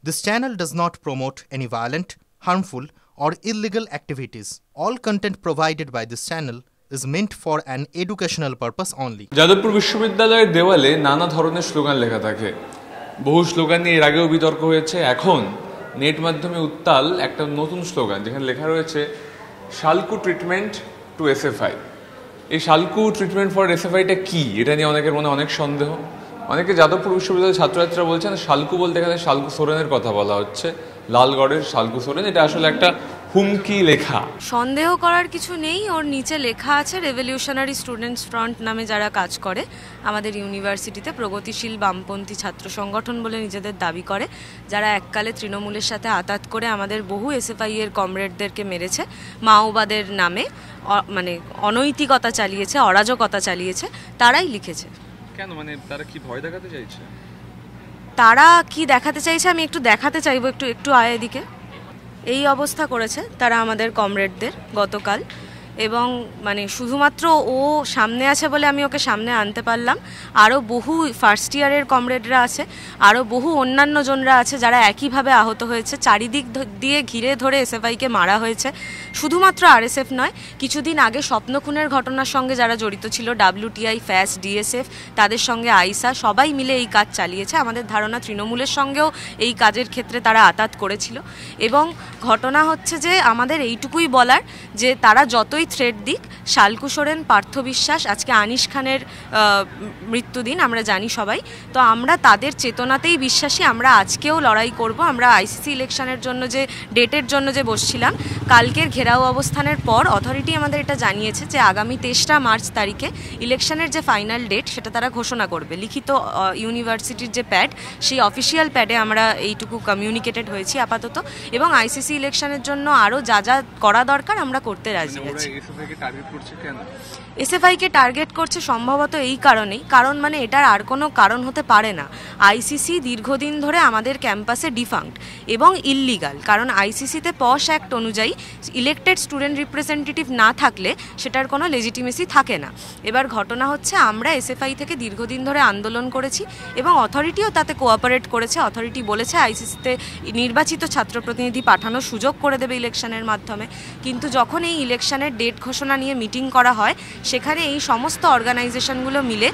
This channel does not promote any violent, harmful, or illegal activities. All content provided by this channel is meant for an educational purpose only. Jadavpur বিশ্ববিদ্যালয়ের দেওয়ালে নানা ধরনের slogan লেখা থাকে। বহু slogan নিয়ে এর আগেও বিতর্ক হয়েছে। এখন নেট মাধ্যমে উত্তাল একটা নতুন স্লোগান, যেখানে লেখা রয়েছে শালকু ট্রিটমেন্ট টু এসএফআই। এই শালকু ট্রিটমেন্ট ফর এসএফআইটা কি, এটা নিয়ে অনেকের মনে অনেক সন্দেহ। অনেকে যাদবপুর বিশ্ববিদ্যালয়ের ছাত্রছাত্রীরা বলছেন শালকু বলতে এখানে শালকু সোরেনের কথা বলা হচ্ছে, লালগড়ের শালকু সোরেন। এটা আসলে একটা হুমকি লেখা। সন্দেহ করার কিছু নেই, ওর নিচে লেখা আছে রেভলিউশনারি স্টুডেন্টস ফ্রন্ট নামে যারা কাজ করে আমাদের ইউনিভার্সিটিতে, প্রগতিশীল বামপন্থী ছাত্র সংগঠন বলে নিজেদের দাবি করে, যারা এককালে তৃণমূলের সাথে আঁতাত করে আমাদের বহু এসএফআই এর কমরেডদেরকে মেরেছে, মাওবাদের নামে মানে অনৈতিকতা চালিয়েছে, অরাজকতা চালিয়েছে, তারাই লিখেছে। কেন, মানে তারা কি ভয় দেখাতে চাইছে? তারা কি দেখাতে চাইছে আমি একটু দেখাতে চাইবো, একটু আয় এদিকে। এই অবস্থা করেছে তারা আমাদের কমরেডদের গতকাল, এবং মানে শুধুমাত্র ও সামনে আছে বলে আমি ওকে সামনে আনতে পারলাম। আরও বহু ফার্স্ট ইয়ারের কমরেডরা আছে, আরও বহু অন্যান্য জনরা আছে যারা একইভাবে আহত হয়েছে। চারিদিক দিয়ে ঘিরে ধরে এসএফআইকে মারা হয়েছে। শুধুমাত্র আরএসএফ নয়, কিছুদিন আগে স্বপ্নখুনের ঘটনার সঙ্গে যারা জড়িত ছিল, WTI, ফ্যাস, ডিএসএফ, তাদের সঙ্গে আইসা, সবাই মিলে এই কাজ চালিয়েছে। আমাদের ধারণা তৃণমূলের সঙ্গেও এই কাজের ক্ষেত্রে তারা আঁতাত করেছিল। এবং ঘটনা হচ্ছে যে আমাদের এইটুকুই বলার যে তারা যতই থ্রেড দিক, শালকু সোরেন, পার্থ বিশ্বাস, আজকে আনিস খানের মৃত্যুদিন আমরা জানি সবাই, তো আমরা তাদের চেতনাতেই বিশ্বাসী। আমরা আজকেও লড়াই করব। আমরা আইসিসি ইলেকশনের জন্য যে ডেটের জন্য যে বসছিলাম, কালকের ঘেরাও অবস্থানের পর অথরিটি আমাদের এটা জানিয়েছে যে আগামী 23 মার্চ তারিখে ইলেকশনের যে ফাইনাল ডেট সেটা তারা ঘোষণা করবে। লিখিত ইউনিভার্সিটির যে প্যাড, সেই অফিসিয়াল প্যাডে আমরা এইটুকু কমিউনিকেটেড হয়েছি আপাতত, এবং আইসিসি ইলেকশনের জন্য আরও যা যা করা দরকার আমরা করতে রাজি আছি। এসএফআইকে টার্গেট করছে সম্ভবত এই কারণেই, কারণ মানে এটার আর কোনো কারণ হতে পারে না। আইসিসি দীর্ঘদিন ধরে আমাদের ক্যাম্পাসে ডিফাঙ্কড এবং ইললিগাল, কারণ আইসিসিতে পশ অ্যাক্ট অনুযায়ী ইলেক্টেড স্টুডেন্ট রিপ্রেজেন্টেটিভ না থাকলে সেটার কোনো লেজিটিমেসি থাকে না। এবার ঘটনা হচ্ছে আমরা এসএফআই থেকে দীর্ঘদিন ধরে আন্দোলন করেছি এবং অথরিটিও তাতে কোঅপারেট করেছে। অথরিটি বলেছে আইসিসিতে নির্বাচিত ছাত্র প্রতিনিধি পাঠানোর সুযোগ করে দেবে ইলেকশনের মাধ্যমে, কিন্তু যখন এই ইলেকশনের ডেট ঘোষণা নিয়ে মিটিং করা হয়, সেখানে এই সমস্ত অর্গানাইজেশনগুলো মিলে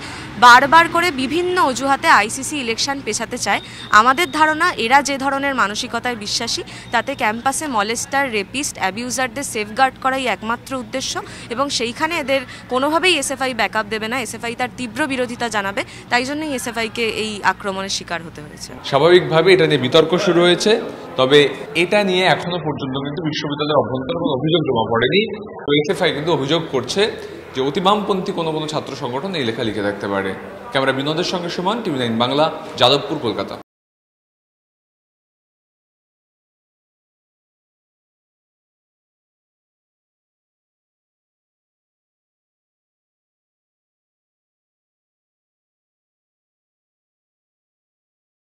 বারবার করে বিভিন্ন অজুহাতে আইসিসি ইলেকশন পেছাতে চায়। আমাদের ধারণা এরা যে ধরনের মানসিকতায় বিশ্বাসী, তাতে ক্যাম্পাসে মলেস্টার, রেপিস্ট, অ্যাবিউজারদের সেফগার্ড করাই একমাত্র উদ্দেশ্য, এবং সেইখানে এদের কোনোভাবেই এসএফআই ব্যাকআপ দেবে না। এসএফআই তার তীব্র বিরোধিতা জানাবে, তাই জন্যই এসএফআইকে এই আক্রমণের শিকার হতে হয়েছে। স্বাভাবিকভাবে এটা নিয়ে বিতর্ক শুরু হয়েছে, তবে এটা নিয়ে এখনো পর্যন্ত কিন্তু বিশ্ববিদ্যালয়ের অভ্যন্তরে কোনো অভিযোগ জমা পড়েনি। তো এসএফআই কিন্তু অভিযোগ করছে যে অতিবামপন্থী কোনো ছাত্র সংগঠন এই লেখা লিখে থাকতে পারে। ক্যামেরা বিনোদের সঙ্গে সুমন, TV9 বাংলা, যাদবপুর, কলকাতা।